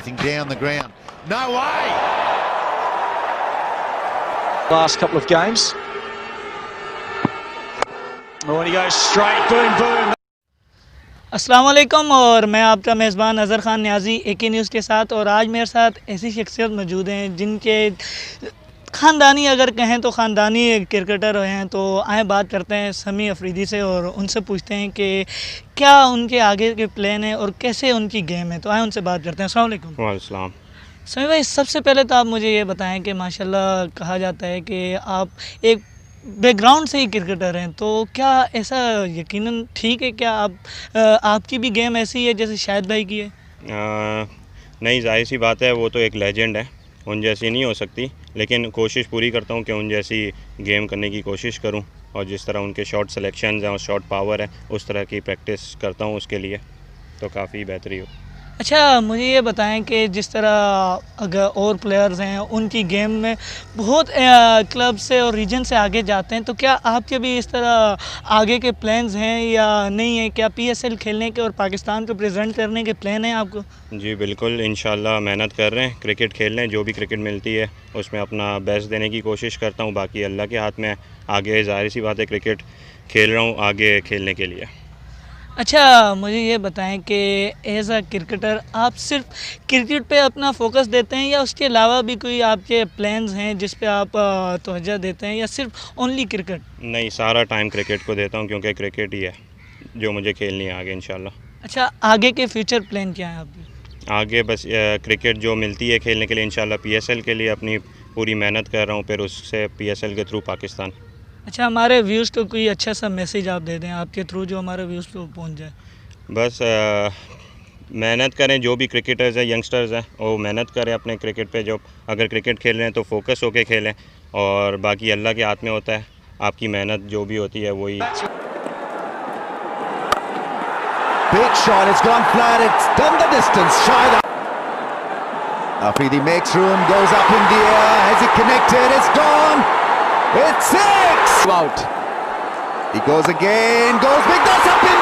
anything down the ground. No way! Last couple of games. Oh, and he goes straight, boom, boom. अस्सलाम वालेकुम और मैं आपका मेज़बान अज़हर ख़ान न्याज़ी AK न्यूज़ के साथ। और आज मेरे साथ ऐसी शख्सियत मौजूद हैं जिनके ख़ानदानी अगर कहें तो ख़ानदानी क्रिकेटर हैं। तो आए बात करते हैं समी अफरीदी से और उनसे पूछते हैं कि क्या उनके आगे के प्लान हैं और कैसे उनकी गेम है। तो आए उनसे बात करते हैं। अस्सलाम वालेकुम। वालेकुम। समी भाई, सबसे पहले तो आप मुझे ये बताएं कि माशाल्लाह कहा जाता है कि आप एक बैकग्राउंड से ही क्रिकेटर हैं, तो क्या ऐसा यकीनन ठीक है? क्या आपकी भी गेम ऐसी है जैसे शाहिद भाई की है? नहीं, जाहिर सी बात है, वो तो एक लेजेंड है, उन जैसी नहीं हो सकती, लेकिन कोशिश पूरी करता हूँ कि उन जैसी गेम करने की कोशिश करूँ और जिस तरह उनके शॉट सिलेक्शंस हैं और शॉट पावर है उस तरह की प्रैक्टिस करता हूँ उसके लिए, तो काफ़ी बेहतरी हो। अच्छा, मुझे ये बताएं कि जिस तरह अगर और प्लेयर्स हैं उनकी गेम में बहुत क्लब से और रीजन से आगे जाते हैं, तो क्या आपके भी इस तरह आगे के प्लान्स हैं या नहीं है? क्या PSL खेलने के और पाकिस्तान को प्रेजेंट करने के प्लान हैं आपको? जी बिल्कुल, इंशाल्लाह मेहनत कर रहे हैं, क्रिकेट खेल रहे हैं, जो भी क्रिकेट मिलती है उसमें अपना बेस्ट देने की कोशिश करता हूँ। बाकी अल्लाह के हाथ में, आगे ज़ाहिर सी बात है क्रिकेट खेल रहा हूँ आगे खेलने के लिए। अच्छा, मुझे ये बताएं कि एज अ क्रिकेटर आप सिर्फ क्रिकेट पे अपना फोकस देते हैं या उसके अलावा भी कोई आपके प्लान्स हैं जिस पे आप तवज्जो देते हैं, या सिर्फ ओनली क्रिकेट? नहीं, सारा टाइम क्रिकेट को देता हूँ क्योंकि क्रिकेट ही है जो मुझे खेलनी है आगे इंशाल्लाह। अच्छा, आगे के फ्यूचर प्लान क्या है आपके? आगे बस क्रिकेट जो मिलती है खेलने के लिए इंशाल्लाह PSL के लिए अपनी पूरी मेहनत कर रहा हूँ, फिर उससे PSL के थ्रू पाकिस्तान। अच्छा, हमारे व्यूज़ को कोई अच्छा सा मैसेज आप दे दें आपके थ्रू जो हमारे व्यूज़ पे पहुंच जाए। बस मेहनत करें, जो भी क्रिकेटर्स हैं, यंगस्टर्स हैं, वो मेहनत करें अपने क्रिकेट पे। जो अगर क्रिकेट खेल रहे हैं तो फोकस होके खेलें और बाकी अल्लाह के हाथ में होता है, आपकी मेहनत जो भी होती है वही। Big shot, it's gone flat, it's done the distance. Shahid Afridi makes room, goes up in the air, has it connected, it's gone, it's 6! Out. He goes again, goes big, that's up in